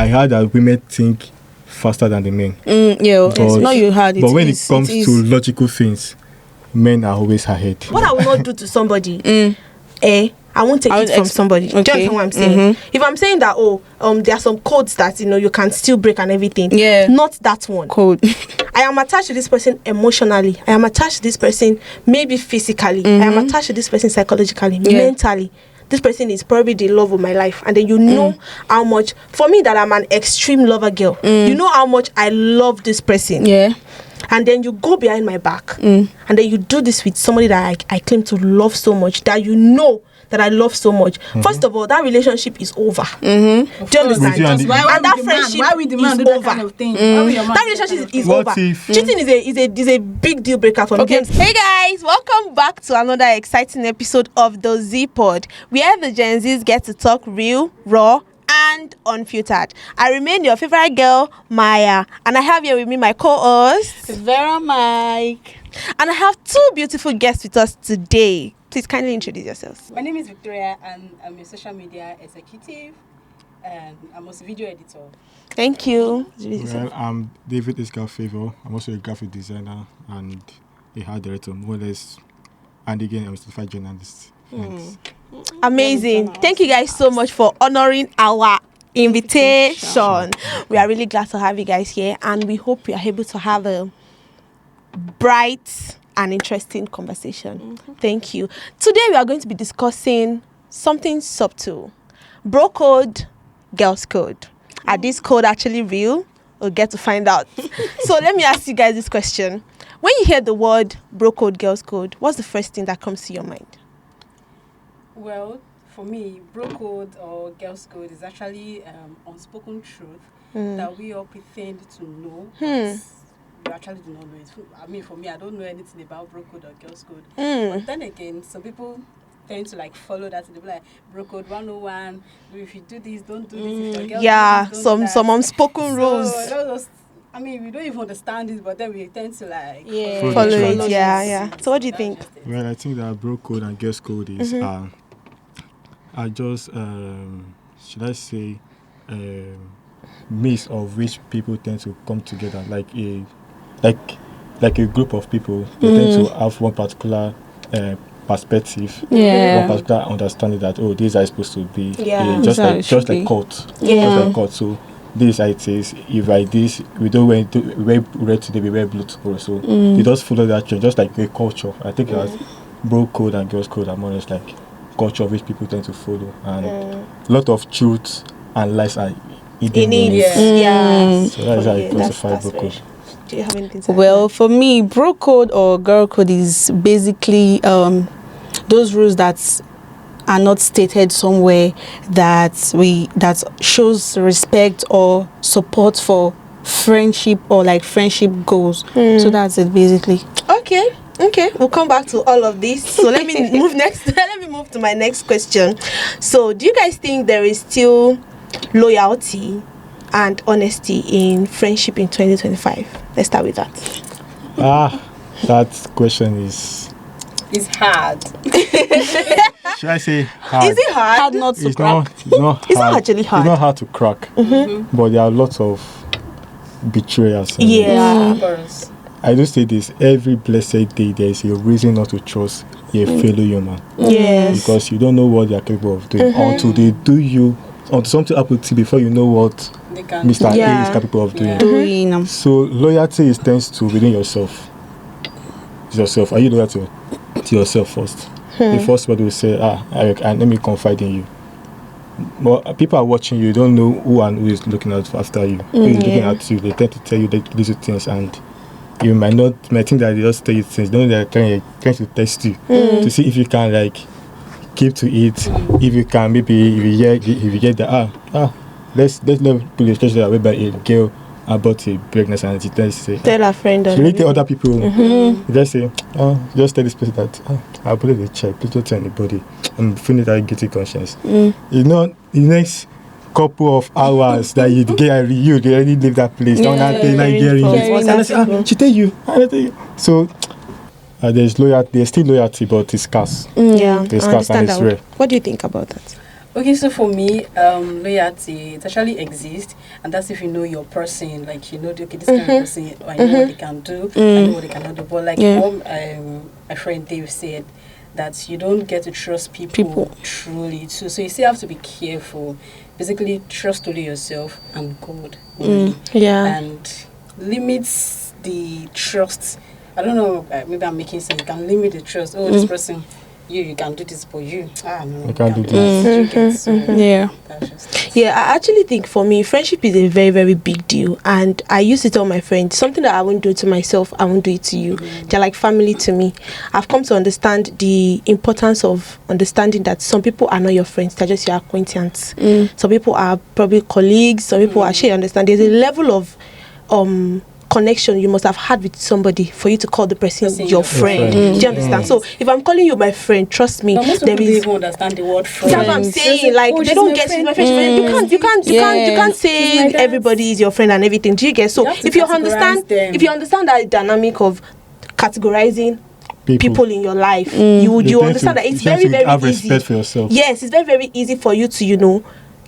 I heard that women think faster than the men. It's not you heard it. But when it comes to logical things, men are always ahead. What I will not do to somebody, I won't take it from somebody. Do you understand what I'm saying? If I'm saying that, there are some codes that you can still break and everything. Yeah. Not that one. Code. I am attached to this person emotionally. I am attached to this person maybe physically. I am attached to this person psychologically, mentally. This person is probably the love of my life. And then you know how much, for me that I'm an extreme lover girl, you know how much I love this person. Yeah. And then you go behind my back and then you do this with somebody that I claim to love so much, that you know that I love so much. First of all, that relationship is over. Do you understand? And that friendship is over. Kind of thing? That relationship is over. Cheating is a big deal breaker for me. Hey guys, welcome back to another exciting episode of the ZPOD, where the Gen Zs get to talk real, raw, and unfiltered. I remain your favorite girl, Maya, and I have here with me my co-host, Vera Mike. And I have two beautiful guests with us today. Please kindly introduce yourselves. My name is Victoria, and I'm a social media executive, and I'm also a video editor. Thank you. Well, I'm David Favor. I'm also a graphic designer and a art director, more or less. And again, I'm a certified journalist. Amazing. Thank you guys so much for honoring our invitation. We are really glad to have you guys here, and we hope we are able to have a bright and interesting conversation. Thank you. Today we are going to be discussing something subtle. Bro code, girls code. Are these code actually real? We'll get to find out. So let me ask you guys this question. When you hear the word bro code, girls code, what's the first thing that comes to your mind? Well, for me, bro code or girls code is actually unspoken truth that we all pretend to know. You actually do not know it. I mean, for me, I don't know anything about bro code or girls code. But then again, some people tend to follow that. They'll be like, bro code 101. If you do this, don't do this. If your girl do this, don't do some unspoken rules. I mean, we don't even understand it, but then we tend to follow it. Yeah. So what do you think? Well, I think that bro code and girls code is are just should I say mix of which people tend to come together like a group of people. They tend to have one particular perspective, one particular understanding that these are supposed to be just like cult. So this it is, if I this we don't wear red today, we wear blue tomorrow. So they just follow that trend, just like a culture. I think that's bro code and girls code are more or less like culture which people tend to follow, and a lot of truth and lies are in it. So that's how I classify bro code. Do you have anything to Well, for me, bro code or girl code is basically those rules that are not stated somewhere that shows respect or support for friendship or friendship goals. So that's it basically. Okay, we'll come back to all of this. So let me move to my next question. So do you guys think there is still loyalty and honesty in friendship in 2025? Let's start with that. That question is hard. Should I say hard? Is it hard? Hard not to crack. It's not hard. It's not actually hard. It's not hard to crack. But there are lots of betrayals. I do say this, every blessed day there is a reason not to trust a fellow human. Yes. Because you don't know what they are capable of doing until they do you, until something happens to you before you know what Mr. A is capable of doing. So loyalty tends to within yourself. Are you loyal to yourself first? The first word will say, let me confide in you. But people are watching you, don't know who is looking out after you. Who is looking at you, they tend to tell you these things, and you might think that they just tell you things. Don't know they're trying to test you to see if you can keep to it. If you can, maybe if you get that let's not put a situation that whereby a girl about a pregnancy and she tends to say tell her friend she really tell other people. Just say just tell this person that I'll put it in the check, please don't tell anybody. I'm feeling that guilty conscience. The next couple of hours that you already leave that place. She tell you. So there's still loyalty, but it's scarce. Yeah, it's scarce and it's rare. What do you think about that? Okay, so for me, loyalty, it actually exists, and that's if you know your person, like you know, okay, this kind of person, I know what they can do, I know what they cannot do. But like what my friend Dave said, that you don't get to trust people truly too. So you still have to be careful. Basically, trust only yourself and God only. And limits the trust. I don't know, maybe I'm making sense. You can limit the trust. Oh, this person, you can do this, but no, I can't do this. I actually think for me, friendship is a very, very big deal. And I used to tell my friends, something that I won't do to myself, I won't do it to you. They're like family to me. I've come to understand the importance of understanding that some people are not your friends, they're just your acquaintance. Some people are probably colleagues, some people are, understand. There's a level of connection you must have had with somebody for you to call the person your friend. Do you understand? So if I'm calling you my friend, trust me, there is even understand the word friend. That's what I'm saying. Like they don't get my friend. You can't say everybody is your friend and everything. Do you get? So if you understand that dynamic of categorizing people in your life, you understand that it's very, very have easy. Respect for yourself. Yes, it's very, very easy for you to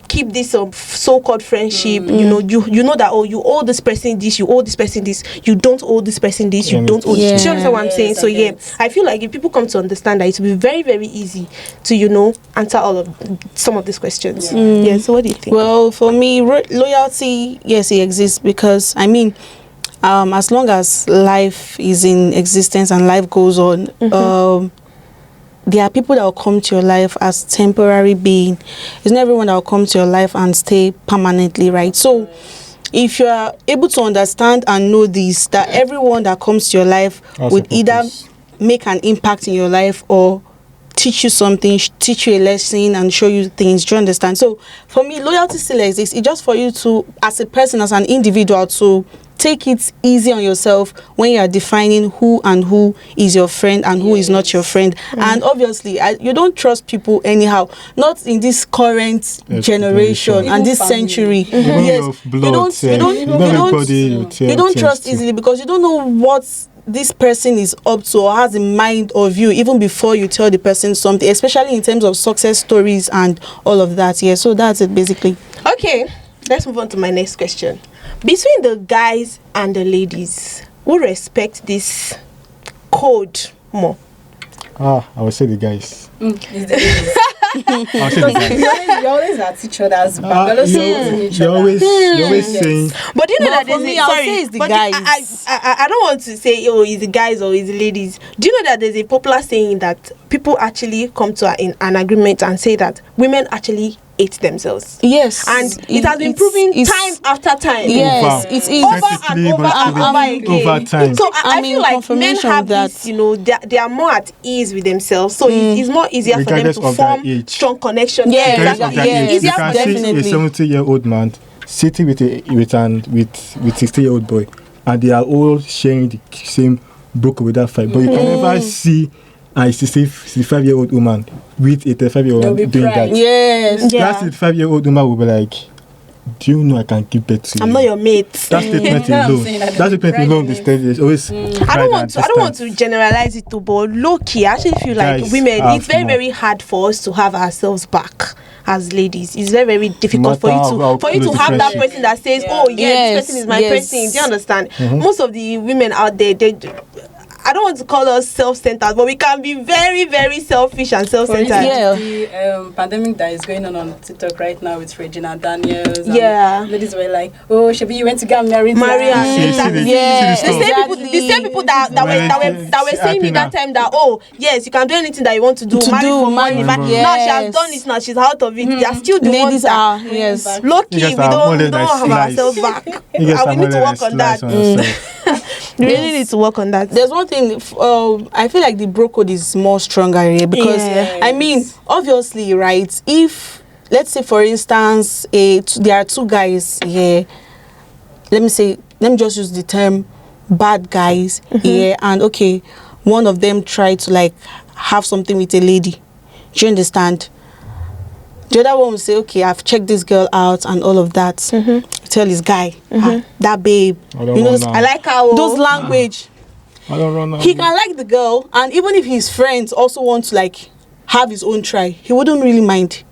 keep this so-called friendship. You know that you owe this person this, you owe this person this, you don't owe this person this, you don't owe this. Do you understand what I'm saying? So I feel like if people come to understand that, it will be very, very easy to answer some of these questions. So what do you think? Well, for me, loyalty, yes, it exists, because I mean, as long as life is in existence and life goes on, there are people that will come to your life as temporary being. It's not everyone that will come to your life and stay permanently, right? So if you are able to understand and know this, that everyone that comes to your life would either make an impact in your life or teach you something, teach you a lesson and show you things. Do you understand? So for me, loyalty still exists. It's just for you to, as a person, as an individual, to take it easy on yourself when you are defining who is your friend and who is not your friend. And obviously, you don't trust people anyhow. Not in this current generation and this century. Yes, you don't trust easily, because you don't know what this person is up to or has in mind of you even before you tell the person something, especially in terms of success stories and all of that. So that's it basically. Okay, let's move on to my next question. Between the guys and the ladies, who respect this code more? I would say the guys. It's the ladies. I would say the guys. You always at each other's back. You're always saying. But you know that for me, I'll say it's the guys. I don't want to say it's the guys or it's the ladies. Do you know that there's a popular saying that people actually come to an agreement and say that women actually hate themselves? Yes, and it has been proven time after time. Yes, it is over time. So I feel like men have this, they are more at ease with themselves, so it's more easier for them to form strong connection. You can see a 70-year-old man sitting with a 60-year-old boy, and they are all sharing the same book without fight, but you can never see a 65-year-old woman with a 35-year-old woman doing that. Yes. That 65-year-old woman will be like, do you know I can give birth to you? I'm not your mate. That statement alone, is always. I don't want to generalize it too, but low key, I actually feel like women, it's very, very hard for us to have ourselves back as ladies. It's very, very difficult for you to have that person that says, this person is my person. Do you understand? Most of the women out there, I don't want to call us self-centered, but we can be very, very selfish and self-centered. The pandemic that is going on TikTok right now with Regina Daniels. Ladies were like, Shabi, you went to get married. The same people that were saying me that time that, yes, you can do anything that you want to do. Marry for money. Now she has done this, now she's out of it. They are still the ones that low-key, we don't have ourselves back. We need to work on that. We really need to work on that. There's one thing, I feel like the bro code is more stronger here because I mean, obviously, right, if let's say for instance there are two guys here, let me just use the term bad guys here, and okay, one of them tried to like have something with a lady, do you understand? The other one will say, okay, I've checked this girl out and all of that. Tell his guy, that babe, I like her. Those language. I don't run. He can like the girl, and even if his friends also want to like have his own try, he wouldn't really mind.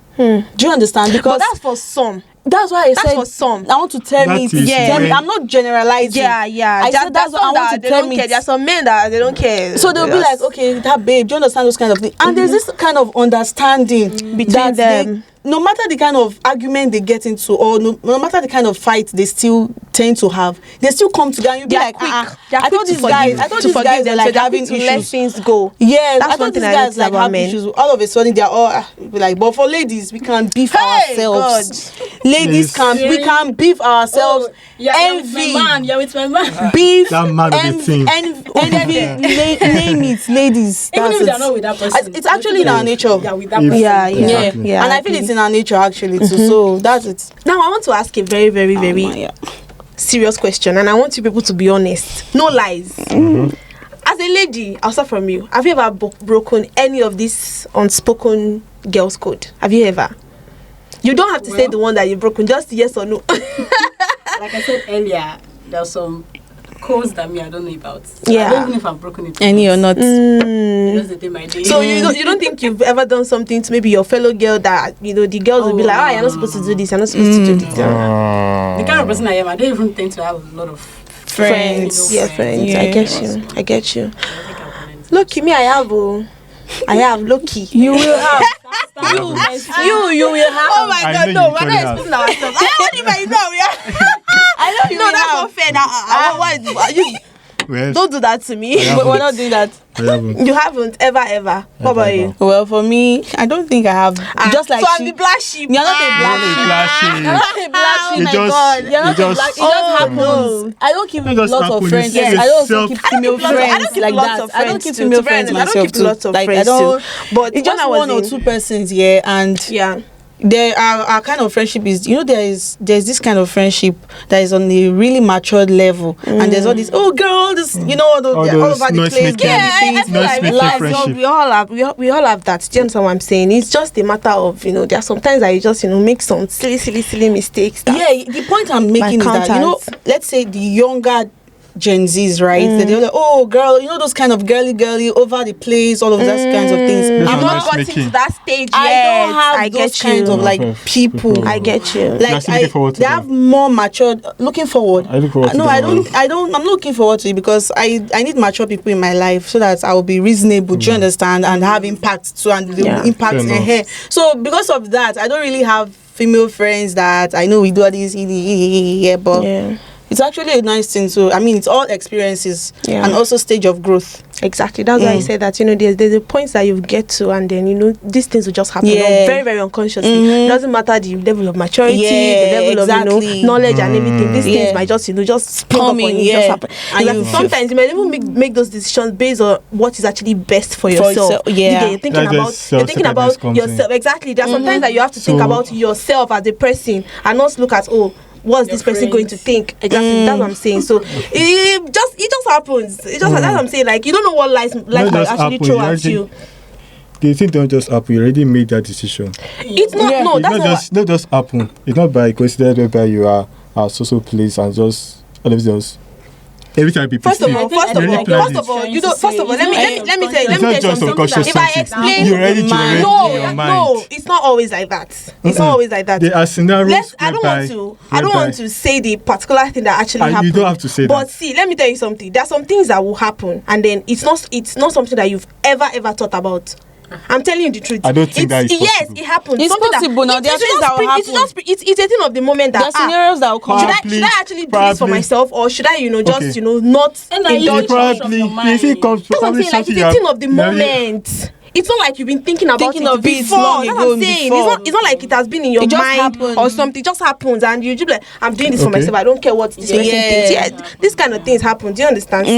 Do you understand? Because but that's for some. That's why I said for some. I want to tell That me. is Yeah, when- I'm not generalizing. Yeah. I said that's what I want to they tell don't me. care. There are some men that they don't care. So they'll be like, okay, that babe, do you understand those kind of things? And there's this kind of understanding Between that them. no matter the kind of argument they get into, or no matter the kind of fight they still tend to have, they still come together. And you'll be They're like, quick. I thought these guys, are like having to let issues. things go. Yes, That's I thought one these thing I guys noticed like about have men. issues. All of a sudden they're all be like, but for ladies, we can beef ourselves. Ladies we can beef ourselves. Envy, You're with my man. beef, That man of the team. envy, name it, ladies. Even That's if they're it. not with that person. It's actually in our nature. Yeah, with that If- person. Yeah. Exactly. And I feel it's in our nature actually too. So that's it. Now I want to ask a very, very, very Yeah. serious question, and I want you people to be honest. No lies. As a lady, I'll start from you. Have you ever broken any of this unspoken girls' code? Have you ever? You don't have to say the one that you've broken, just yes or no. Like I said earlier, there are some codes that I don't know about. Yeah. I don't even know if I've broken it. Any or not. Just the day my day. So you don't think you've ever done something to maybe your fellow girl that the girls will be like, you're not supposed to do this, you're not supposed to do this. the kind of person I am, I don't even tend to have a lot of Friends. Yeah, friends. Yeah. I get you. Look, me, I have Loki. You will have. You will have. Oh my I God, know no, you we're not totally have. exposing ourselves. I don't even know. I know you. No, that's not fair. Why you Well, don't do that to me? I haven't. We're not doing that. I haven't. You haven't ever. What about you? Well, for me, I don't think I have. Just like so I'm she- the black sheep. You're not a black Only sheep. flashing. You're not a black sheep. You My just- God. You're not you a just- black. It just Oh, happens. no. I don't keep It just lots of happens. friends. It's I don't also yourself. keep I don't female keep lots of- I friends don't keep like lots that. of I don't friends keep too. female To be friends honest, I don't myself keep too. lots of Like I friends don't. too. But It's just when I was one or in- two persons here, and Yeah. there are our kind of friendship is there's this kind of friendship that is on a really matured level, and there's all this girl, this all All over those the place. noise-making- girl, Yeah, I things. feel like Noise-making we all, friendship. we all have that. Do you understand what I'm saying? It's just a matter of there are sometimes that you just make some silly mistakes. That Yeah, the point I'm making is that counterparts. let's say the younger Gen Zs, right? That they're like, oh girl, those kind of girly over the place, all of those kinds of things. Those I've are not nice gotten making. to that stage yet. I don't have I those get kinds you. of like Okay. people. I get you. You're Like still looking forward to they them. have more matured. Looking forward. I look forward to No, them. I don't. I'm not looking forward to it because I need mature people in my life so that I will be reasonable. Do you understand? And have impact too, and the Yeah. impact Fair in enough. her. So because of that, I don't really have female friends that I know we do all this. But Yeah. it's actually a nice thing. So I mean, it's all experiences Yeah. and also stage of growth. Exactly. That's why I said that there's a point that you get to, and then these things will just happen Yeah. very, very unconsciously. It doesn't matter the level of maturity, Yeah, the level exactly. of knowledge and everything. These Yeah. things might just spring up on Coming, you, yeah. just happen. And Like, you- sometimes you might even make those decisions based on what is actually best for yourself. yourself, yeah. You're thinking That's where about self-centeredness comes in. yourself. Exactly. There are sometimes that you have to think So- about yourself as a person and not look at what's this person going to think? Exactly. That's what I'm saying. So it just happens. It just that's what I'm saying. Like you don't know what life Not might just actually happen, throw you at actually- you. The thing don't just happen. You already made that decision. It's not Yeah. no. It's That's not just happen. It's not by coincidence whereby you are so place and just all of those. Every time people First of speak, all, you already planned it. let me tell you It's something. not just unconscious If I something. explain, You already generate in your mind. no, it's not always like that. It's not always like that. There are scenarios I don't want whereby- to say the particular thing that actually And happened. you don't have to say but that. see, let me tell you something. There are some things that will happen, and then it's not something that you've ever thought about. I'm telling you the truth. I don't think that is Yes, possible. it happens. It's Something possible now. There are things that will happen. It's a thing of the moment There that are scenarios that will come. should I actually do this for Probably. myself, or should I not And I indulge? usually Probably, if it comes That's what I'm probably saying. Like something it's you a have- thing of the you already- moment. It's not like you've been thinking about Thinking it of it before. long That's ago what I'm saying. before. It's not like it has been in your It just mind happened. or something. It just happens, and you just be like, I'm doing this for Okay. myself. I don't care what this person Yeah. thinks. Yeah, this kind of things happen. Do you understand? So,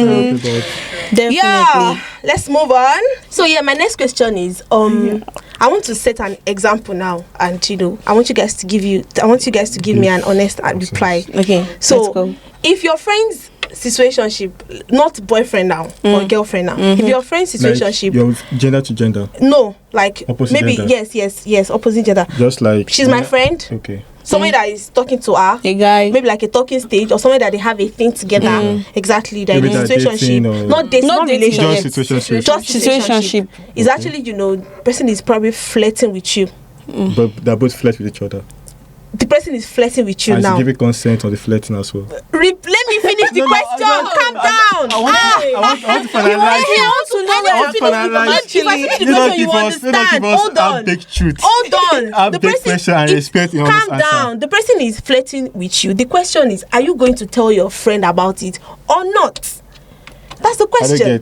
Definitely. yeah, let's move on. So yeah, my next question is I want to set an example now, and I want you guys to give me an honest reply. Okay. Let's So go. if your friend's situationship, not boyfriend now or girlfriend now, if your friend's situationship, Your gender to gender, no, like Opposite maybe gender. yes, opposite gender. just like She's my friend. Okay. Somebody that is talking to her. A guy. Maybe like a talking stage, or somebody that they have a thing together. Exactly, they're in Maybe a they're dating situationship, or- not dating, Not not dating relationship. Just situationship. Just Situationship. situationship. It's actually person is probably flirting with you. but they're both flirt with each other. The person is flirting with you and now. she give you consent on the flirting as well. Let me finish the question. Calm down. I want to finalize. He wants to know where If I finish the question, you understand. Hold on. Big truth. Hold on. Have big question and respect in all this Calm answer. down. The person is flirting with you. The question is, are you going to tell your friend about it or not? That's the question. I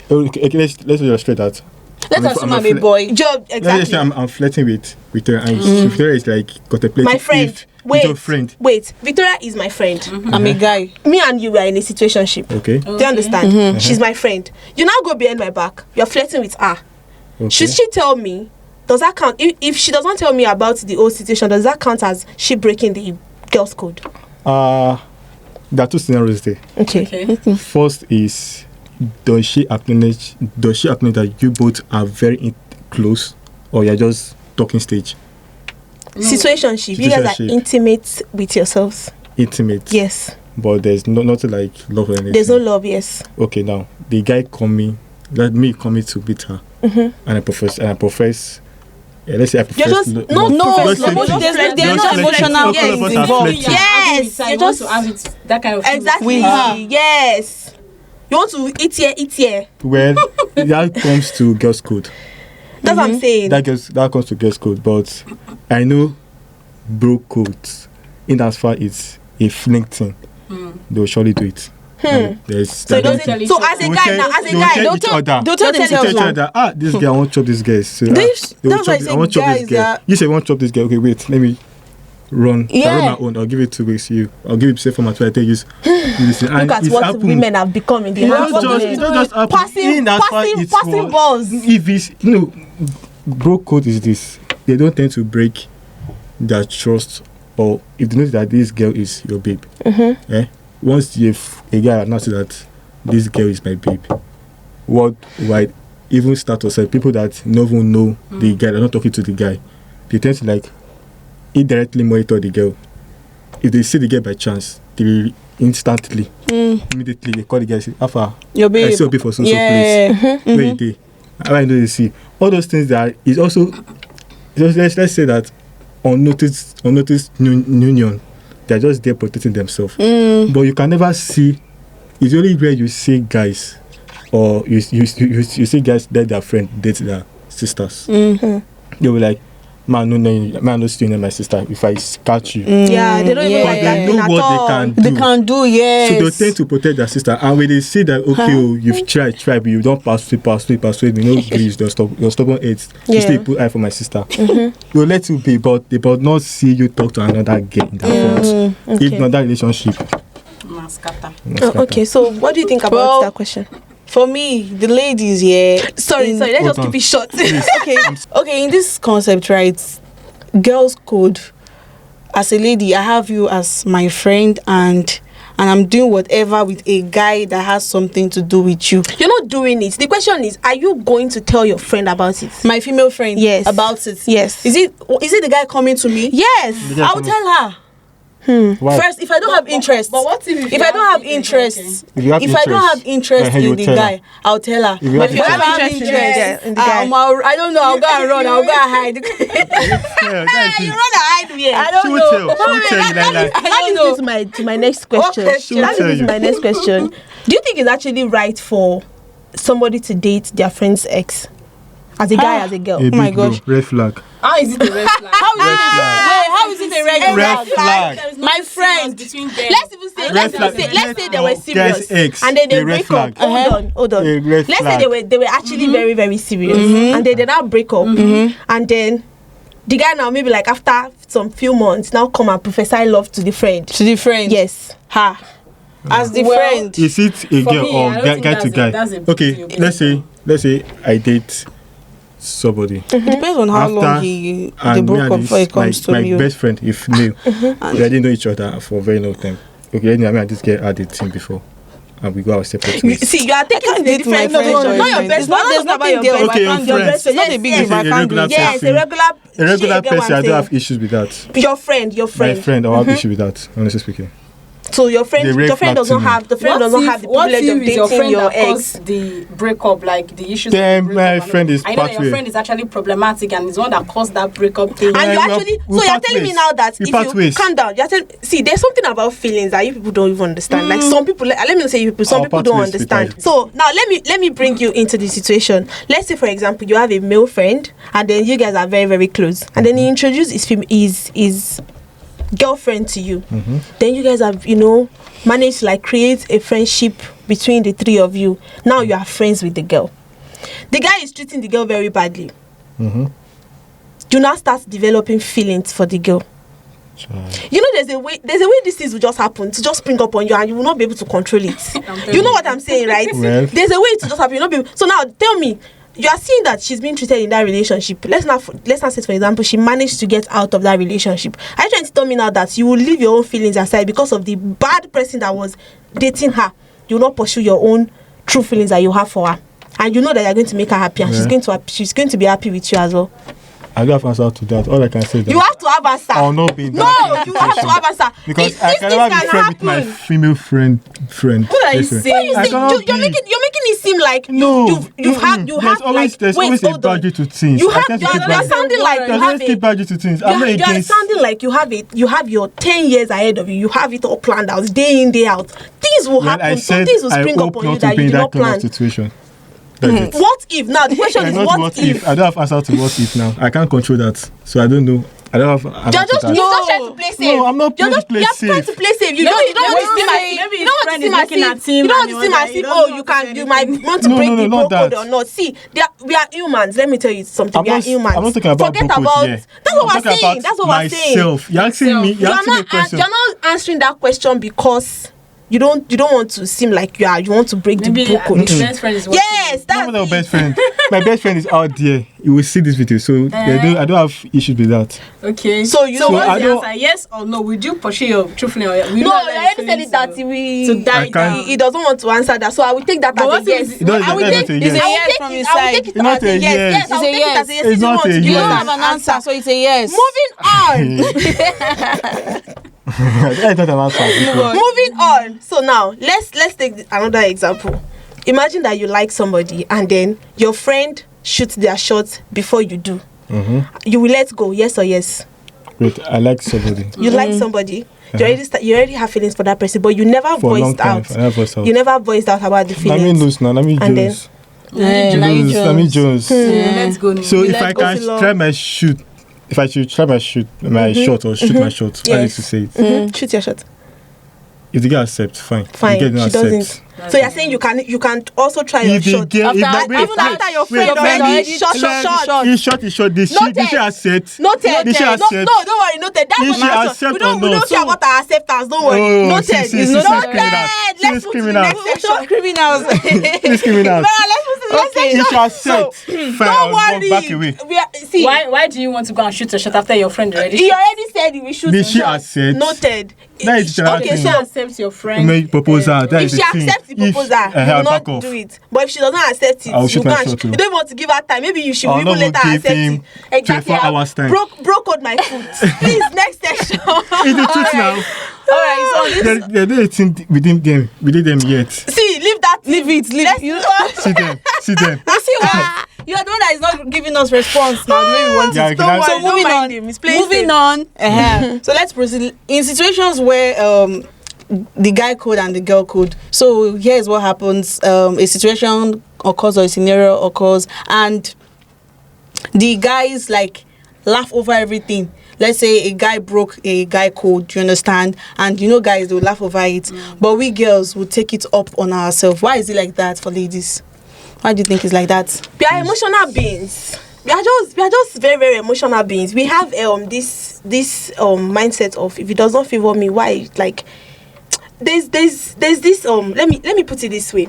don't get. Okay, let's illustrate that. Let's assume I'm a boy. Job, Let's say exactly. I'm flirting with Victoria, and Victoria is like contemplating. My friend. If your friend. Wait. Victoria is my friend. I'm a guy. Me and you are in a situationship. Okay. Do you understand? She's my friend. You now go behind my back. You're flirting with her. Okay. Should she tell me? Does that count? If she doesn't tell me about the whole situation, does that count as she breaking the girls' code? There are two scenarios there. Okay. First is, does she acknowledge that you both are very close, or you're just talking stage? Situationship. You guys are Situationship. intimate with yourselves. Intimate. Yes. But there's nothing like love or anything. There's no love. Yes. Okay, now the guy coming to meet her, and I profess. Let's say I profess. Just No, profess no, love. there's no emotional Yes, things involved. involved. Yes, you you just just to have it, that kind of exactly. With her. Yes. You want to eat here. Well, that comes to girls' code. That's what I'm saying. That comes to girls' code, but I know bro codes. In as far it's a fling thing, they will surely do it. So as a guy now, Don't tell themselves each now. other, this guy, I want to chop this guy. So, That's why I I want say to chop this guys guy. are. You say, I want to chop this guy. Okay, wait, let me run. Yeah. I run my own. I'll give it 2 weeks to you. I'll give it safe format where I tell you. Look at what women have become in the It hands of don't just happen. passing balls. If it's bro code is this. They don't tend to break their trust, or if they know that this girl is your babe. Once a guy announces that this girl is my babe, worldwide, even status like people that never even know the guy, they're not talking to the guy, they tend to like indirectly monitor the girl. If they see the girl by chance, they instantly, immediately they call the guy and say, Alpha, Your babe. I see a babe for so place. Where you dey? How I know you see? All those things that is also, let's say that unnoticed union, they're just there protecting themselves. But you can never see, it's only where you see guys, or you see guys that their friend date their sisters. They will like, man, no stealing my sister. If I catch you, Yeah, they don't even but like they that know thing at what all. they can do. They can do, yes. So they tend to protect their sister, and when they see that you've tried, but you don't persuade me, no grief, your stubborn aids, you still put eye for my sister. They'll let you be, but they will not see you talk to another girl in that front. If not that relationship. Mascata. Okay, so what do you think about that question? For me, the ladies here. Sorry, let's just keep it short. Okay, in this concept, right? Girls' code. As a lady, I have you as my friend, and I'm doing whatever with a guy that has something to do with you. You're not doing it. The question is, are you going to tell your friend about it? My female friend. Yes. About it. Yes. Is it the guy coming to me? Yes. I'll tell her. Why? First, if I don't have interest, But what if I don't have interest, If I don't have interest you in the tell her. guy, I'll tell her. If you But have if I have interest interest in the guy. I don't know. I'll go and run. I'll go and hide. Yeah, that is You it. rather hide where? I don't She know. will tell. She will tell you like That don't leads know. me to my next question. question? That She'll leads me to tell my next question. Do you think it's actually right for somebody to date their friend's ex? As a guy, as a girl? A my big no, gosh. red flag. How is it a red flag? How is it a red Red flag. There is My nothing friend. serious between them. Let's even say, let's say they were serious, Guy's ex, and then they a red break up. flag. Hold on. A red Let's flag. say they were actually very, very serious, and then they now break up, and then the guy now maybe like after some few months now come and prophesy love to the friend. To the friend. Yes. Ha. As the Well, friend. Is it a For girl me, or I don't guy think to that's a- guy? that's a big Okay, deal. let's say I date somebody. It depends on how long After- they and broke me up and before it comes to my you. best friend, if new, we didn't know each other for a very long time. Okay, anyway, me and this girl had a team before, and we go our separate ways. See, you are taking can't it a date my different friend, no, your not your friend. best. It's not- there's nothing there. Okay, I can't do friends. it. It's not a big Yes, deal. I yes, can't do it. Yes, a regular. A regular you get what person, I I'm don't have saying? issues with that. Your friend. My friend, I have issue with that, honestly speaking. So your friend doesn't have the privilege of dating your ex. The breakup, like the issues. Then my friend is I know your friend is actually problematic and is the one that caused that breakup thing. And you actually, so you're telling me now that if you calm down, see, there's something about feelings that you people don't even understand. Like some people, let me not say you people, some people don't understand. So now let me bring you into the situation. Let's say, for example, you have a male friend and then you guys are very, very close, and then he introduces his girlfriend to you. Then you guys have managed to like create a friendship between the three of you. Now you are friends with the girl. The guy is treating the girl very badly. You now start developing feelings for the girl. There's a way these things will just happen to just spring up on you, and you will not be able to control it. You know what I'm saying, right? Well. There's a way to just happen. You not be able. So now tell me, you are seeing that she's being treated in that relationship. Let's not say, for example, she managed to get out of that relationship. Are you trying to tell me now that you will leave your own feelings aside because of the bad person that was dating her? You will not pursue your own true feelings that you have for her, and you know that you're going to make her happy, and she's going to be happy with you as well. I don't have answer to that. All I can say is that you have to have answer. I'll not be in you have to have answer. Because I can never be friends with my female friend. What are you saying? You're making it seem like there's always a boundary to things. You're sounding like you have your 10 years ahead of you. You have it all planned out, day in, day out. Things will happen. Some things will spring up on you that you did not plan. What if now? The question is what if? I don't have answer to what if now. I can't control that, so I don't know. I don't have answer to that. You're just trying to play safe. No, I'm not playing safe. You're trying to play safe. You don't want to see my you might want to break the bro code or not. See, we are humans. Let me tell you something. We are humans. I'm not talking about Forget about. That's what we're saying. That's what we're saying. You're asking me. You're asking me a question. You're not answering that question because you don't want to seem like you want to break the bro code. Best friend is yes, that's my best friend. My best friend is out there. You will see this video, so I don't have issues with that. Okay. So what's the answer? Yes or no? Would you pursue your true feeling? No, I already said it that he doesn't want to answer that, so I will take that as a yes. I will take it from his side. It's not a yes. Yes, I will take it as a yes. It's not a yes. You don't have an answer, so it's a yes. Moving on. Moving on. So now let's take another example. Imagine that you like somebody and then your friend shoots their shot before you do. You will let go, yes or yes? Wait, I like somebody. You like somebody. You already have feelings for that person, but you never voiced out. You never voiced out about the feelings. Let me Jones. Let's go. So if I can try my shoot. If I should try my shot or shoot my shot, I need to say it. Shoot your shot. If the girl accepts, fine. Fine. She doesn't. So you're saying you can also try your shot even after your friend already shot. He shot. Did she accept? Noted. Did she accept? No, don't worry. Noted. That's what matters. We don't care about our acceptance. Don't worry. Noted. Let's move to the next section. Criminals. Let's move to the next section. She accept. Fine. Don't worry. Back away. See. Why do you want to go and shoot a shot after your friend already? He already said he will shoot. Did she accept? Noted. That is okay, she accepts your friend. If she accepts the proposal, you will not do it. But if she doesn't accept it, you can't. You don't want to give her time. Maybe she will even let her accept it. Exactly. 24 hours time. Broke out my foot. Please, next section. It's the truth now. Alright, so they're doing a thing within them yet. See, leave that. Leave it. See them. You see what? You are the one that is not giving us response now the way we want it. So moving on. So let's proceed. In situations where the guy code and the girl code. So here's what happens. A situation occurs or a scenario occurs and the guys like laugh over everything. Let's say a guy broke a guy code, you understand? And guys, they will laugh over it. But we girls will take it up on ourselves. Why is it like that for ladies? Why do you think it's like that? We are emotional beings. We are just very, very emotional beings. We have this mindset of if it does not favor me, why? Like there's this let me put it this way.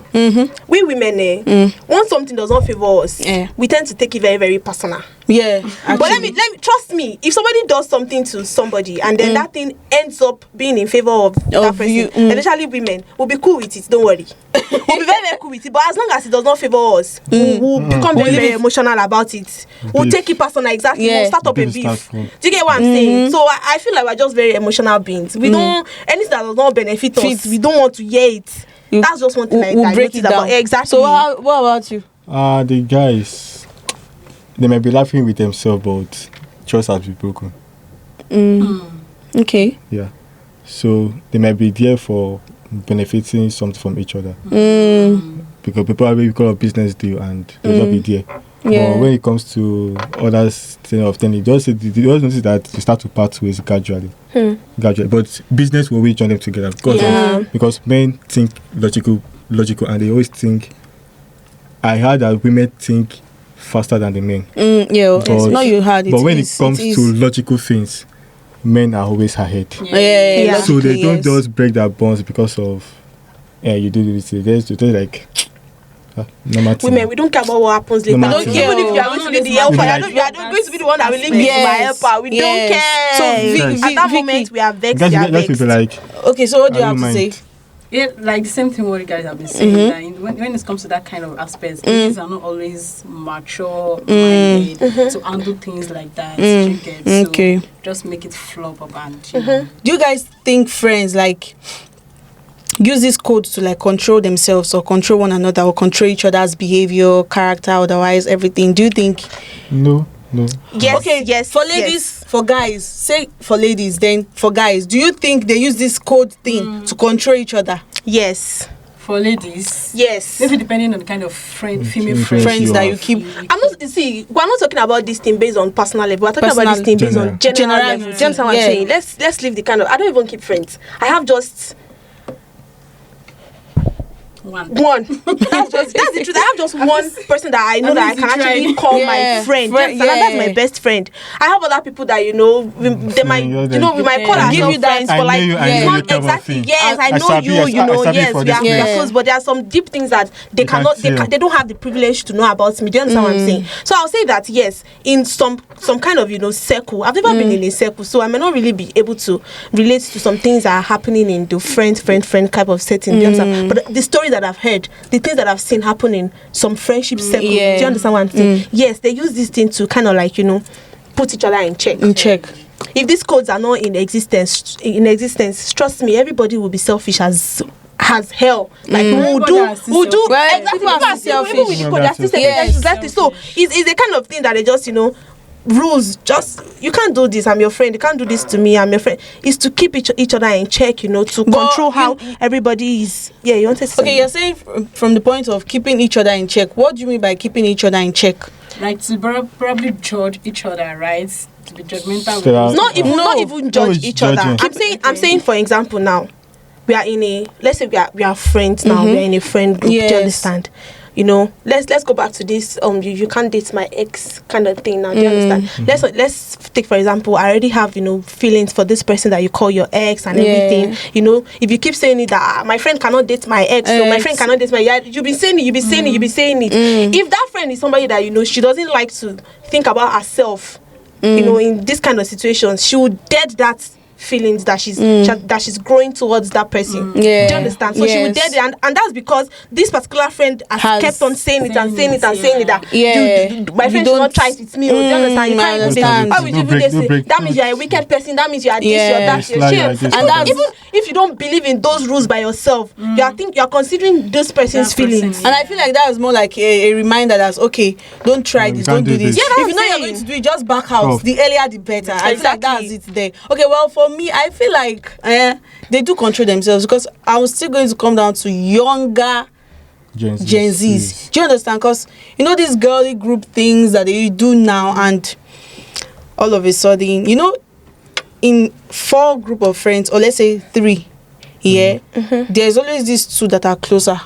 We women once something does not favor us, we tend to take it very, very personal. Yeah, but let me trust me. If somebody does something to somebody and then that thing ends up being in favor of that person, you, especially women, we'll be cool with it. Don't worry, we'll be very, very cool with it. But as long as it does not favor us, we'll become very, very emotional about it. We'll take it personal. Exactly. Yeah. We'll start up a beef. Do you get what I'm saying? So I feel like we're just very emotional beings. We don't anything that does not benefit us. We don't want to hear it. That's just one thing I break noticed it down. about. Exactly. So what about you? The guys, they might be laughing with themselves, but trust has been broken. Okay. Yeah. So they might be there for benefiting something from each other. Because people are because of business deal and they'll not be there. Yeah. But when it comes to other thing, you just notice that you start to part ways gradually. But business will always join them together because men think logical, and they always think. I heard that women think faster than the men. No, you heard it. But when it comes to logical things, men are always ahead. Yeah. So they don't just break their bonds because of you do this. They're like women, we don't care about what happens later. No, Even if you are going to be the helper, you are going to be the one that will link me to my helper. We don't care. So at that moment, we are vexed. Okay, so what do you have to say? Yeah, like the same thing what you guys have been saying. That when it comes to that kind of aspects, ladies are not always mature minded to handle things like that. You get, so just make it flop up and you know. Do you guys think friends like use this code to like control themselves or control one another or control each other's behavior, character, otherwise everything? Do you think? No. Yes. Okay. Yes. For ladies, for guys, say for ladies, then for guys, do you think they use this code thing to control each other? Yes. For ladies, yes. Maybe depending on the kind of female friends that you keep. I'm not we're not talking about this thing based on personal level. We're talking about this thing based on general level. Do you understand what I'm saying? Let's leave the kind of. I don't even keep friends. I have just one. That's the truth. I have just one person that I know that I can actually call my friend. And that's my best friend. I have other people that we might call ourselves friends, but like not exactly. Yes, I know you. Yes, we are close, but there are some deep things that they cannot. They don't have the privilege to know about me. Do you understand what I'm saying? So I'll say that yes, in some kind of circle. I've never been in a circle, so I may not really be able to relate to some things that are happening in the friend type of setting. Do you understand? But the story that I've heard, the things that I've seen happen in some friendship circles. Do you understand what I'm saying? Yes, they use this thing to kind of like put each other in check. If these codes are not in existence, trust me, everybody will be selfish as hell. Like we'll do exactly. People are selfish. Even with the code, they're still selfish. Exactly. So it's the kind of thing that they just rules. Just you can't do this. I'm your friend. You can't do this to me. I'm your friend. Is to keep each other in check. To control how everybody is. Yeah, you want to say? Okay, you're saying from the point of keeping each other in check. What do you mean by keeping each other in check? Like to probably judge each other, right? To be judgmental. Not even judge each other. I'm saying for example now, we are in let's say we are friends now. We are in a friend group. Yes. Do you understand? Let's go back to this you can't date my ex kind of thing now. Do you understand? Let's take for example, I already have feelings for this person that you call your ex and everything. If you keep saying it that my friend cannot date my ex, so my friend cannot date my you've been saying it. If that friend is somebody that she doesn't like to think about herself, in this kind of situations, she would dead that feelings that she's growing towards that person. Do you understand? So she would dead it, and that's because this particular friend has kept on saying it that my friend should not try it with me. Do you understand? You can't understand. Why would you do this? That means you are a wicked person. That means you are this, you're that. And even if you don't believe in those rules by yourself, you are considering this person's feelings. And I feel like that is more like a reminder that okay, don't try this, don't do this. Yeah, if you know you're going to do it, just back out. The earlier the better. I feel like that's it there. Okay, well for me, I feel like they do control themselves because I was still going to come down to younger Gen Zs. Do you understand? Because these girly group things that they do now, and all of a sudden, in 4 group of friends, or let's say 3, there's always these 2 that are closer.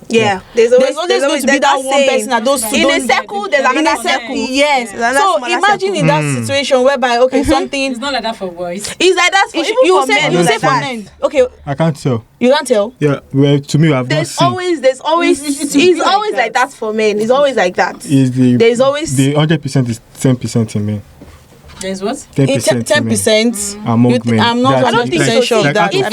Yeah, there's always going to be that one person that those two in don't a circle. There's another circle. Yes. So imagine circle. in that situation whereby something. It's not like that for boys. It's like that for You say like for that. men. Okay, I can't tell. you can't tell. Yeah, well, to me, I've not seen. There's always it's always like that for men. It's always like that. There's always the 100% is 10% in men. There's what? 10% among men. I'm not I don't think 100% so. sure of that. In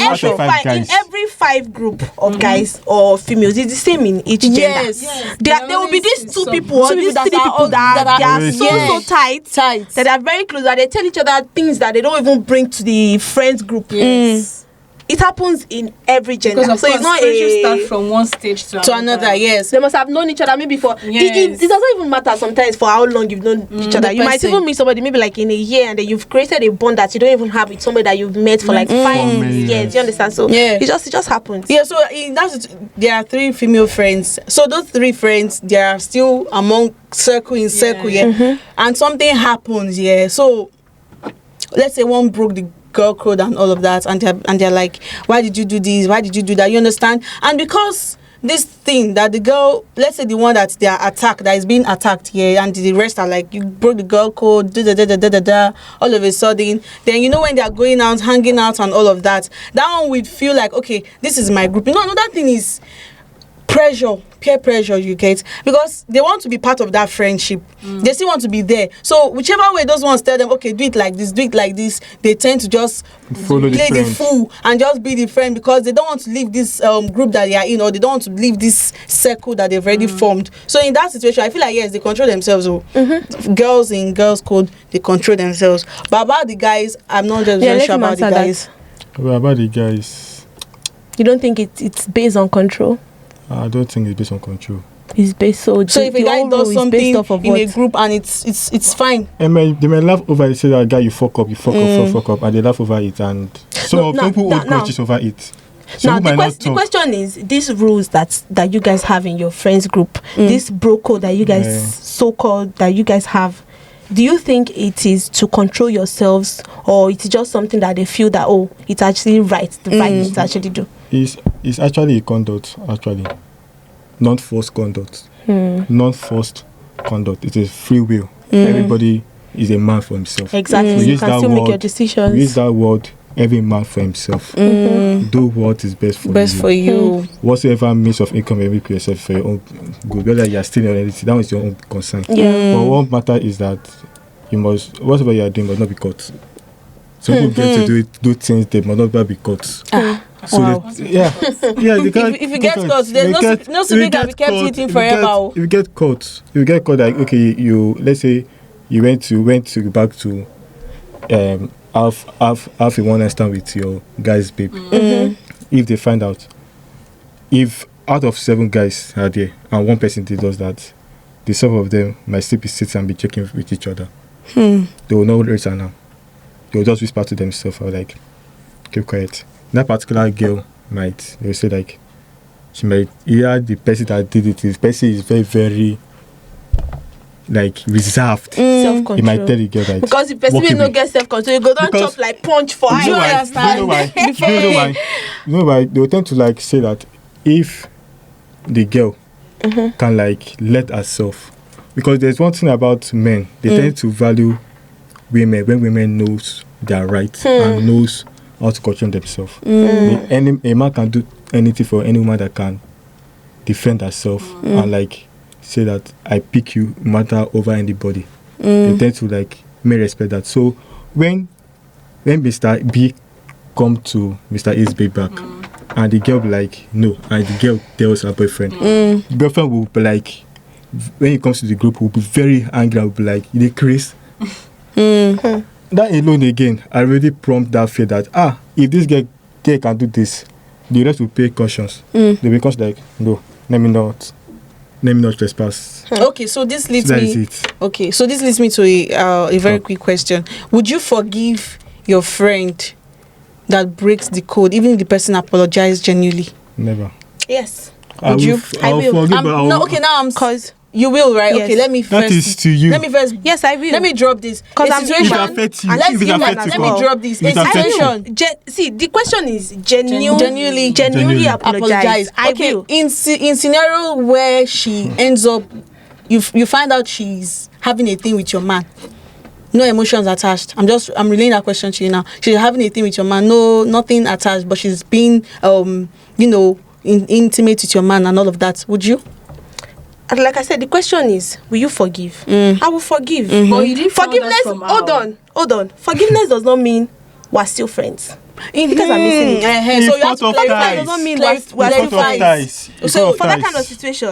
every five group of guys or females, it's the same in each gender. Yes. There will be these two people or these three people that are so tight that are very close, that they tell each other things that they don't even bring to the friends group. Yes. It happens in every gender. Because so it's not start from one stage to another. Yes. They must have known each other maybe for it doesn't even matter sometimes for how long you've known each other. You might even meet somebody maybe like in a year, and then you've created a bond that you don't even have with somebody that you've met for like 5 years. You understand? So it just happens. Yeah, so there are 3 female friends. So those 3 friends, they are still among circle in circle, and something happens, So let's say one broke the girl code and all of that, and they're like, why did you do this? Why did you do that? You understand? And because this thing that the girl, let's say the one that they are attacked, that is being attacked, and the rest are like, you broke the girl code, all of a sudden, then when they are going out, hanging out and all of that, that one would feel like, okay, this is my group. Another thing is peer pressure you get, because they want to be part of that friendship. They still want to be there. So whichever way those ones tell them, okay, do it like this, they tend to just follow play the fool and just be the friend, because they don't want to leave this group that they are in, or they don't want to leave this circle that they've already formed. So in that situation, I feel like, yes, they control themselves. Girls in girls code, they control themselves. But about the guys, I'm not just very sure about the guys. Well, about the guys, you don't think it's based on control? I don't think it's based on control. It's based so if a guy does something in a group and it's fine. They may laugh over it, say that guy, you fuck up, and they laugh over it, and some people hold grudges over it. Now the question is, these rules that you guys have in your friends group, this bro code that you guys so-called that you guys have, do you think it is to control yourselves, or it's just something that they feel that it's actually right, the right thing to actually do? It's actually a conduct, not forced conduct. Not forced conduct. It is free will. Everybody is a man for himself. Exactly. You can still make your decisions. Use that word, every man for himself. Do what is best for you. Whatsoever means of income, you make yourself for your own good. Whether you are stealing or anything, that is your own concern. But what matters is that you must, whatever you are doing must not be caught. Some people get to do things they must not be caught. So if you get caught, there's no secret that we kept eating forever. If you get caught, like, okay, let's say you went back to have a one night stand with your guy's babe. If they find out, if out of 7 guys are there and one person does that, the 7 of them might still be sitting and be checking with each other. They will know later now. They will just whisper to themselves, like, keep quiet. That particular girl they will say, like, she might hear the person that did it. The person is very, very, like, reserved. Self-control. You might tell the girl that, because the person will not get self-control, you go down chop like punch for her. You know why? They will tend to, like, say that if the girl can, like, let herself, because there's one thing about men, they tend to value women when women knows their rights and knows how to control themselves. A man can do anything for any woman that can defend herself and, like, say that I pick you matter over anybody. They tend to, like, may respect that. So when Mr. B come to Mr. A's back and the girl be like no, and the girl tells her boyfriend, the girlfriend will be like, when it comes to the group, will be very angry and will be like, you crazy. That alone again, I really prompt that fear that if this girl can do this, the rest will pay conscience. They become like, no, let me not trespass. Okay, so this leads me. Okay, so this leads me to a very quick question. Would you forgive your friend that breaks the code, even if the person apologized genuinely? Never. Yes. Would you? I will. No, okay, now I'm. Cause You will, right? Yes. Okay, let me That first. is to you. Let me first. Yes, I will. Let me drop this. 'Cause A I'm situation. If it affects you, And if let's it give affects one you, as Let me well. drop this. If it A affects you. situation. See, the question is Genuinely genuinely apologize. I Okay, will. in scenario where she ends up, you find out she's having a thing with your man. No emotions attached. I'm relaying that question to you now. She's having a thing with your man. No, nothing attached, but she's being intimate with your man and all of that. Would you? And like I said, the question is, will you forgive? I will forgive. But you didn't find Forgiveness. that from Hold on. Forgiveness does not mean we're still friends. Because I'm missing it. So you have to Forgiveness does not mean we're still friends. So for that kind of situation,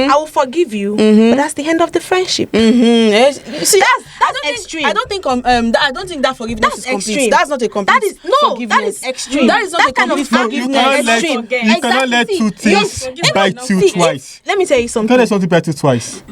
I will forgive you, but that's the end of the friendship. Yes. See, That's extreme. I don't think that forgiveness That's is complete. extreme. That's not a complete. That is no. forgiveness. That is extreme. That is not That a kind of complete You forgiveness. cannot let two things bite you twice. Let me tell you You something. can't let something bite you twice.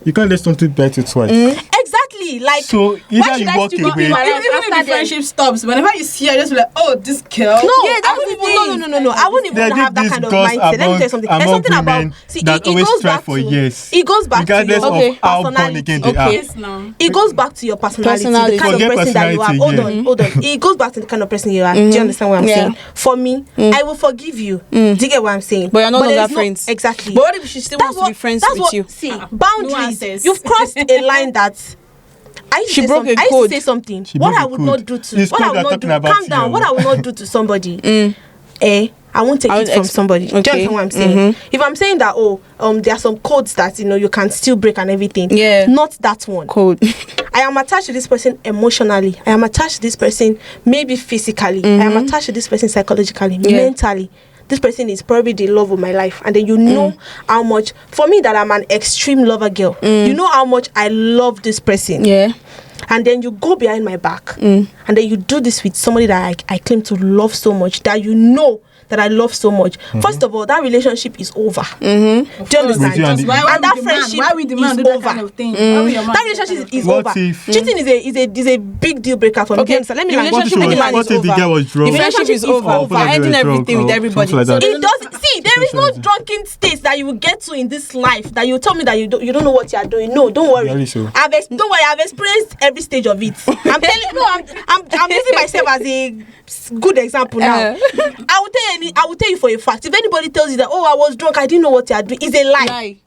You can't let something bite you twice. Exactly. Like, So why either should you I walk still not be away. my life Even if after the them? friendship stops, whenever you see her, just be like, oh, this girl. No, Yeah, I that's wouldn't the even. thing. No. I wouldn't There even are have that these kind of girls mindset. Let me tell you something. There's among something about. women See, that it always goes strive back for to. years, It goes back to regardless your of how born personality. again they Okay. are. Yes, now. It goes back to your personality, the kind Forget of person that you are. personality, Hold on. It goes back to the kind of person you are. Do you understand what I'm Yeah. saying? For me, I will forgive you. Do you get what I'm saying? But you're no longer there's friends. Exactly. But what if she still wants to be friends with you? See, boundaries. Nuances. You've crossed a line that. She broke a I used code. to say something. She What broke I a would code. not do to. It's What I code would we're not do. talking about Calm down. here. What I would not do to somebody. I won't take I it would from somebody. Do you okay. understand what I'm saying? If I'm saying that, there are some codes that you can still break and everything. Yeah. Not that one. Code. I am attached to this person emotionally. I am attached to this person maybe physically. I am attached to this person psychologically, mentally. This person is probably the love of my life. And then you know how much, for me that I'm an extreme lover girl, you know how much I love this person. Yeah. And then you go behind my back and then you do this with somebody that I claim to love so much, that you know that I love so much. First of all, that relationship is over. Do you understand? With you and the- Why And that we demand? friendship Why we demand is do that over. kind of thing? Why will your man That do relationship kind of is thing? What over. if- Cheating is a big deal breaker for me. Okay, So let me the land. relationship What with if the man what is if the over. girl was drunk? The relationship is over. Or probably Ending drunk everything with or everybody. something like that. It does. See, there is no drunken state that you will get to in this life that you tell me that you don't know what you are doing. No, don't worry. Very so. Don't worry. I've experienced every stage of it. I'm telling. No, I'm using myself as a good example now. I will tell you for a fact. If anybody tells you that, I was drunk, I didn't know what you are doing, it's a lie.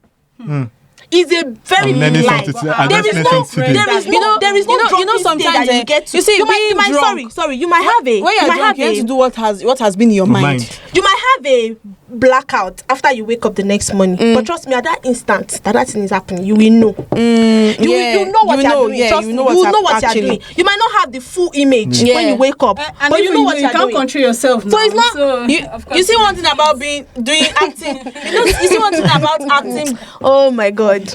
It's a very I'm big learning lie. something today. I'm There is learning no, something today. there is no, there is no drunken state sometimes that you get to. you see, you might being drunk. sorry, you might have a, When you're drunk, you have to do what has been in your mind. you might have a blackout after you wake up the next morning. But trust me, at that instant that thing is happening, you will know. You know what you're doing. Trust me, you know what you're doing. You might not have the full image when you wake up, And but you know what you you're can't doing. control yourself now. So it's not. of course You see one thing about doing acting. You see one thing about acting. Oh my God. You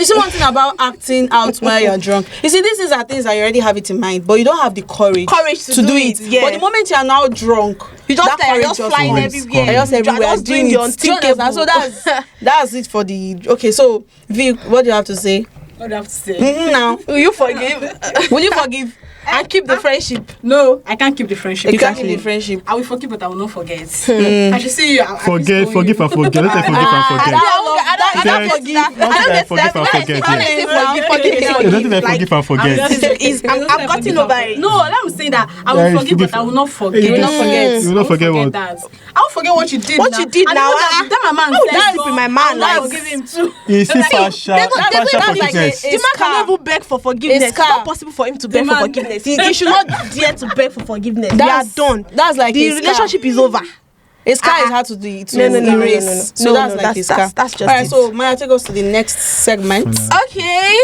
see one thing about acting out while you're drunk. You see, these are things that you already have it in mind, but you don't have the courage To do it. Yeah. But the moment you are now drunk, You just that like, courage just flying comes. everywhere. You're just everywhere. You're just doing it. the unthinkable. So that's it for the. Okay, so V, what do you have to say? What do I have to say? Now, Will you forgive will you forgive? and keep the friendship? No, I can't keep the friendship. You can't keep the friendship. I will forgive, but I will not forget. I should see you. Forgive and forget. Let's say forgive and forget. I don't forgive. I don't think I forgive and forget. I've gotten over it. No, let me say that I will Yeah, forgive, but I will not forget. You will not forget. You will not forget what? that. I will forget what you did. What now. you did And now, even that my man how would said I so, sleep with my man I will like- forgive him too. You see partial forgiveness. The man cannot even beg for forgiveness. It's not possible for him to beg for man- forgiveness. He should not dare to beg for forgiveness. We are done. That's like The a scar. relationship is over. A scar is hard to do to No. erase. So No, that's no, like a scar. that's just Alright, it. so Maya, take us to the next segment. Okay.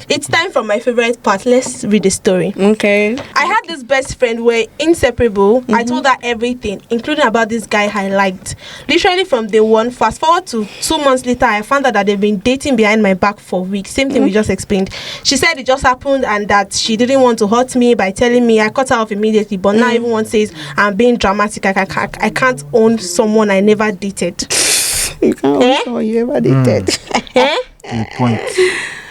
It's time for my favorite part. Let's read the story. Okay. I had this best friend, we're inseparable. I told her everything, including about this guy I liked. Literally from day one, fast forward to 2 months later, I found out that they've been dating behind my back for weeks. Same thing we just explained. She said it just happened and that she didn't want to hurt me by telling me. I cut her off immediately, but now everyone says I'm being dramatic. I can't own someone I never dated. You can't you ever dated. Point.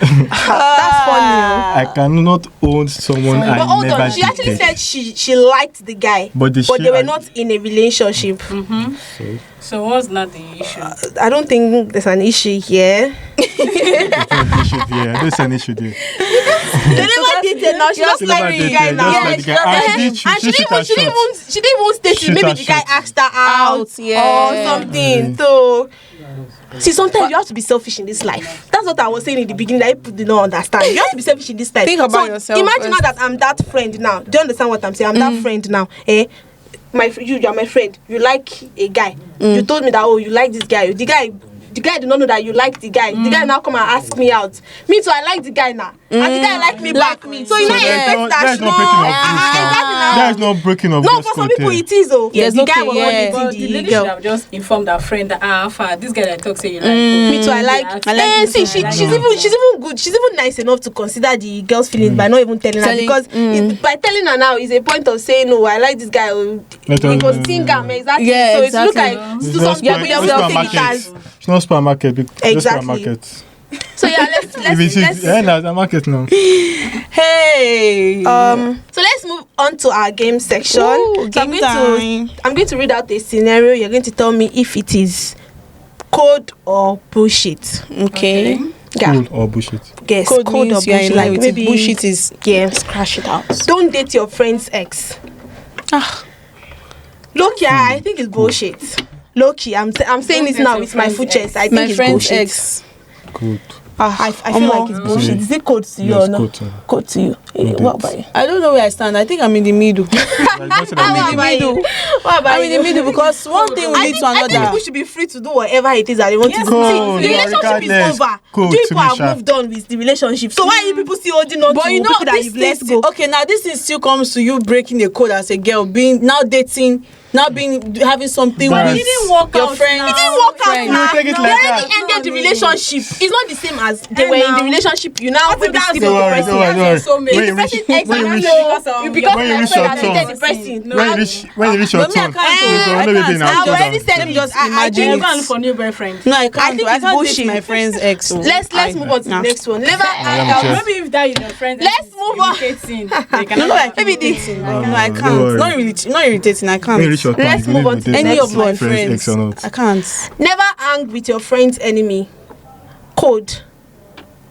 That's funny. I cannot own someone I But hold never on, she actually dated. said she liked the guy, But they were not in a relationship. So what's not the issue? I don't think there's an issue here. There's an issue there. They never dated now. She just like the guy now. Just like the guy. And she didn't even state it. Maybe the guy asked her out or something. So see, sometimes you have to be selfish in this life. That's what I was saying in the beginning that people did not understand. You have to be selfish in this life. Think about yourself Imagine first. now that I'm that friend now. Do you understand what I'm saying? I'm that friend now. You are my friend. You like a guy. You told me that you like this guy. The guy did not know that you like the guy. The guy now come and ask me out. Me too, I like the guy now. And the guy like me back. So you know, expect that. There is no breaking of no, for some people it is though. Yes, the guy was not But dating the the lady girl. should have just informed her friend that this guy that talks say you like. Me too, I like. See, she's even good. She's even nice enough to consider the girl's feelings by not even telling her, because by telling her now is a point of saying no, I like this guy. He was single, exactly. Yeah, so exactly. it's look like you will take it as it's not supermarket. exactly. Supermarket. So yeah, let's that's a market now. Hey. so let's move on to our game section. Ooh, So game I'm going to read out a scenario. You're going to tell me if it is code or bullshit. Okay. Yeah. Cool or bullshit. Yes, Code code or means you're in bullshit. line Like with it. maybe Bullshit is yeah. crash it out. Don't date your friend's ex. Low-key, I think it's bullshit. Low-key, I'm saying this now with my full chest. I think My it's friend's bullshit. ex. Good. I feel like it's bullshit. Is it code to you or not? Code to you. What about you? I don't know where I stand. I think I'm in the middle. What about I'm in the middle because one thing will lead to I think another. people should be free to do whatever it is that they want to do. Cool. See, the relationship is over. Cool. You people have moved on with the relationship. So why are you people still holding on But to you know, people that this you've let thing, go? okay, now this thing still comes to you breaking the code as a girl, being now dating, now having something But with it didn't work your out friend. now. It didn't work out friend. now. You take it They like already that. ended the relationship. It's not the same as they were in the relationship. You now with the that's people Don't worry, the don't worry, person. don't worry. If the person exactly because when you my reach friend your has turn. dated the person. When you reach your But me, I turn, can't you go, I maybe can't. now, I go already down. said Let me it. just I imagine think it. Go for new boyfriend. No, I can't. think I it's can't bullshit. date my friend's ex. So let's move on to the next one. Never just- Maybe if that is your friend, Let's move on. No, I Maybe can't. this. No, I don't can't. worry. Not irritating. I When you reach your can't. turn, Let's you move believe on with to this the Any next of my friend's friends, ex or not. I can't. Never hang with your friend's enemy. Code.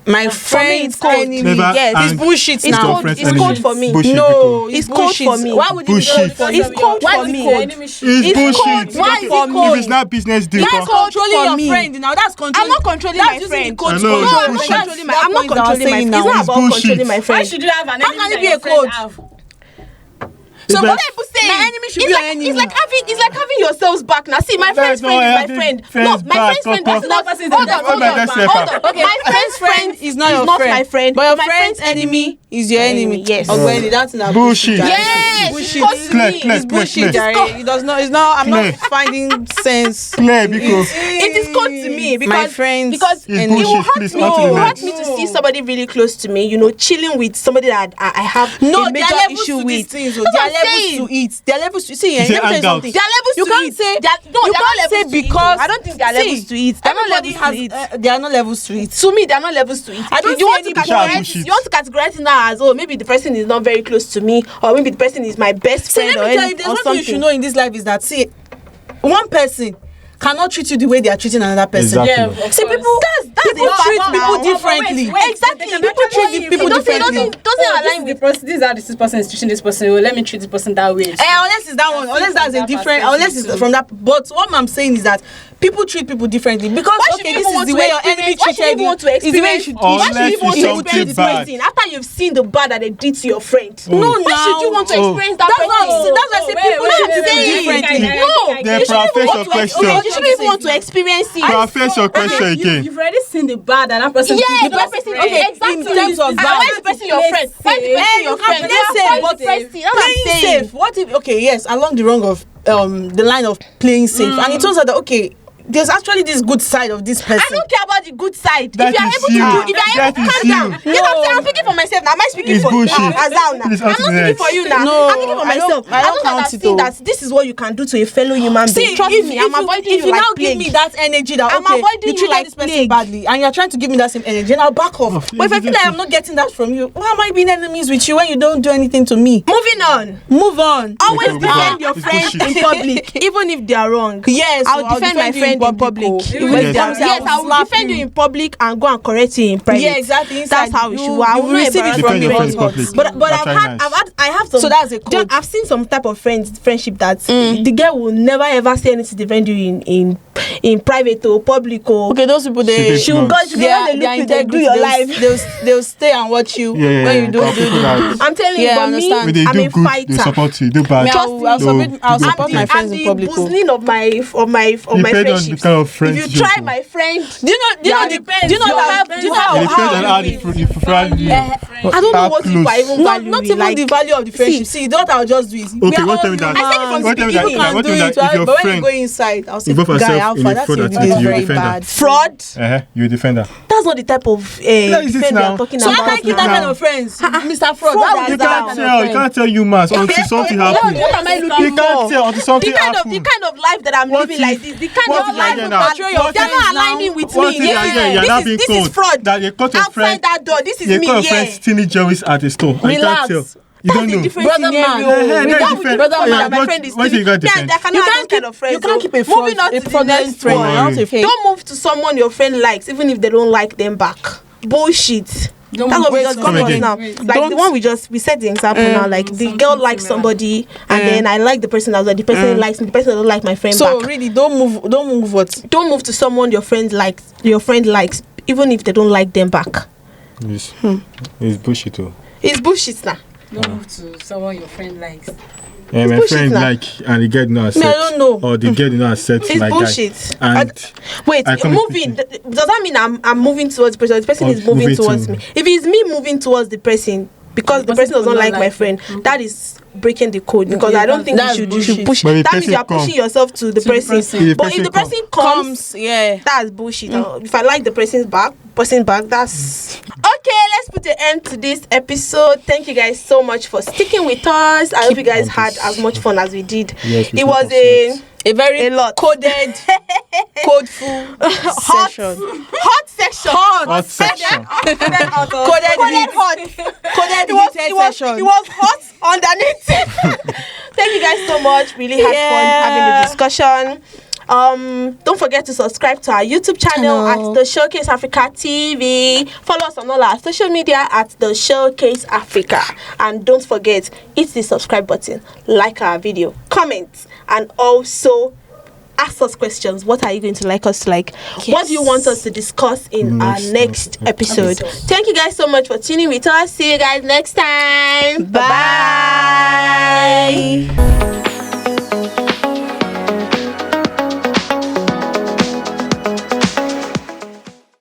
My me, friend's it's code. enemy. Never Yes. It's hang bullshit It's with your now. code. friend's It's enemy. code for me. Bullshit, No, It's code for me. Why would it Bullshit. be code for It's you? code Why for is it me. code? It's It's bullshit. code. Why is it If code? it's not business deal, That's bro. controlling for your me. friend. Now that's controlling. I'm not controlling That's my using friend. the code I to know, control. it's I'm not bullshit. controlling my. I'm not That's what controlling my. saying It's now. not It's about bullshit. controlling my Why friend. should you have an How enemy can it that be your a friend code? have? So It's what like- are people saying? My enemy should it's be like your enemy. it's like having yourselves back now. See, my friend's no, friend is my having friend. No, friends my back, friend's friend talk, is not. talk. Hold on, hold on, Let's hold separate. on. Okay, my friend's friend is not your my friend. friend, But your my friend's enemy is your enemy. Yes. Ogbeni, that's not Bullshit. Yes, Bullshit. it's code to Clear, me. clear, It's bullshit. clear. Jare. It does not. It's not. I'm Clear. not finding sense. Clear, because It is code to me because My friends because It's it will bullshit. hurt Please, me. on to the It will hurt next. me to see somebody really close to me. You know, chilling with somebody that I have No, a there major are levels issue to these with. things. That's There what are I'm levels saying. to it. There are levels to see. It's Let me a tell you hangout. something. There are levels You to can't it. say. There You are can't not say levels to it. because I don't think there are levels to it. There are not Everybody levels to it. has. There are no levels to it. To me, there are not levels to it. I don't you see want to any categorize bullshit. you want to categorize it now as maybe the person is not very close to me, or maybe the person is my best See, friend let or, me tell you, there's or one thing you should something. know in this life is that one person cannot treat you the way they are treating another person. Exactly. Yeah, of See, course. people People treat treat people now. differently. Exactly. They can People actually treat treat people people differently. Doesn't align with. This is how this person is treating this person. Well, let me treat this person that way. Unless it's that one, unless that's a different, unless it's from that. But what I'm saying is that people treat people differently because Why should okay, you this even is want the to way your enemy experience? Why should you treated even want to you. Is the way you should. Unless Why should you even want it's to experience this something bad. person after you've seen the bad that they did to your friend? No, Why should you want to experience that That's person? not. That's why I say people treat people wait. differently. No, Then you shouldn't even profess want your to question. experience. You shouldn't even want to experience it. Profess your question again. You've already seen the bad that person Yes, did to that your person. friend. Okay, exactly. In terms of And bad. why is the person your friend? Why is the person your friend? Play safe, Why is the person? That's what I'm playing saying. safe. What if okay, yes, along the line of playing safe, and it turns out that okay, there's actually this good side of this person. I don't care about the good side. That if you are is able you. to do, if you are That able to is calm down. you. You know what I'm saying? I'm speaking for myself now. Am I speaking It's for bullshit. Azal now? Please I'm not answer speaking next. for you now. No, I'm speaking for I don't- myself. I don't As long count as it I've seen though. that this is what you can do to a fellow human being. Trust me, I'm avoiding if you you like now plague. give me that energy that I'm okay, avoiding you you treated like this person plague. badly and you're trying to give me that same energy, and I'll back off. But if I feel like I'm not getting that from you, why am I being enemies with you when you don't do anything to me? Moving on. Move on. Always Move defend on. your It's friends bullshit. in public, even if they are wrong. Yes, I'll defend my you friend in public. oh. Even Yes. if they are, Yes, yes, I will slap defend you in public and go and correct you in private. Yeah, exactly. That's how we should. I will not receive it embarrass from Defend you. your friends in hot. public. But That's very nice. I have some. So that's a code. I've seen some type of friendship that the girl will never ever say anything to defend you in private or public or. Okay, those people they She will go- she will their when they look you, they do integrity, your they'll- life. They'll stay and watch you Yeah. when you don't Some do people the. that I'm telling Yeah, I you, but understand. when me, they I'm do a good, fighter. they support you. Do bad. Me, Trust me. I'll support my I'm friends in the public. oh. boozling of my Depend on the friendships. kind of friends If you you try do. my friend, Do you know? Do you Yeah, know? depends. Do you know Your- how? Do you know how? It depends on how how the prefer you. I don't know How what people close? are even not valuing. even like, the value of the friendship. See, what I'll just do is we Okay, are what all tell me that? humans. I said it from the What tell me that? You can What do tell me it, that? If your but when you friend go inside, I'll say, involve guy, herself how in far? a That's fraud your activity, that's you very defend her. bad. fraud. You defend her. That's not the type of is it defend we now? are talking So about. how can I keep that now. kind of friends, Mr. Fraud? Fraud Why would as you You that can't kind of tell. You friend? can't tell humans until something happens. What am I You looking can't for? tell until something The happens. kind of life that I'm What living like if- this, the kind what of if life again that now? portray your What they're if- not friends aligning now? with What me. if again, you're not being This is caught fraud. that they caught your Outside friend. that door, this is They me. caught your Yeah. friend stealing jewelries at the store. And you can't Relax. tell. You That's don't the know. different Brother man. scenario. Yeah, Without defend. with the Brother fact man. that my friend is What you stealing. got defend? I cannot You have can't those kind keep- of friends. you can't so keep a fraud- moving on a to the fraudulent next friend. one. You're not a fake. Don't move to someone your friend likes, even if they don't like them back. Bullshit. Don't That's what we wait, just come got again. now. Wait. Like the one we set the example now. Like the Something girl likes similar. somebody, and then I like the person as well. The person likes me. The person doesn't like my friend So back. really, don't move. What? Don't move to someone your friend likes, even if they don't like them back. It's bullshit too. It's bullshit now. Don't move to someone your friend likes. And my bullshit friend now. like and the girl did not accept. I don't know. Or the girl did not accept It's my bullshit. guy. And Wait, I come moving. Does that mean I'm moving towards the person? Or the person Or is moving moving towards to- me. If it's me moving towards the person because the person does not like my friend, that is breaking the code. Because Yeah, I don't think that's you bullshit. should push. But the That means person you are come- pushing yourself to the person. If But if the person comes, Yeah. that's bullshit. If I like the person back, that's okay. Let's put an end to this episode. Thank you guys so much for sticking with us. I hope you guys had as much fun as we did. Yes, we It took was our A very A lot. coded, codeful hot session. section. Hot section. Coded hot. Coded It was, heated it, was, session. it was hot underneath. Thank you guys so much. Really had fun having the discussion. Don't forget to subscribe to our YouTube channel at the Showcase Africa TV. Follow us on all our social media at the Showcase Africa. And don't forget, hit the subscribe button, like our video, comment, and also ask us questions. What are you going to like us to like? What do you want us to discuss in our next episode? Thank you guys so much for tuning with us. See you guys next time. Bye.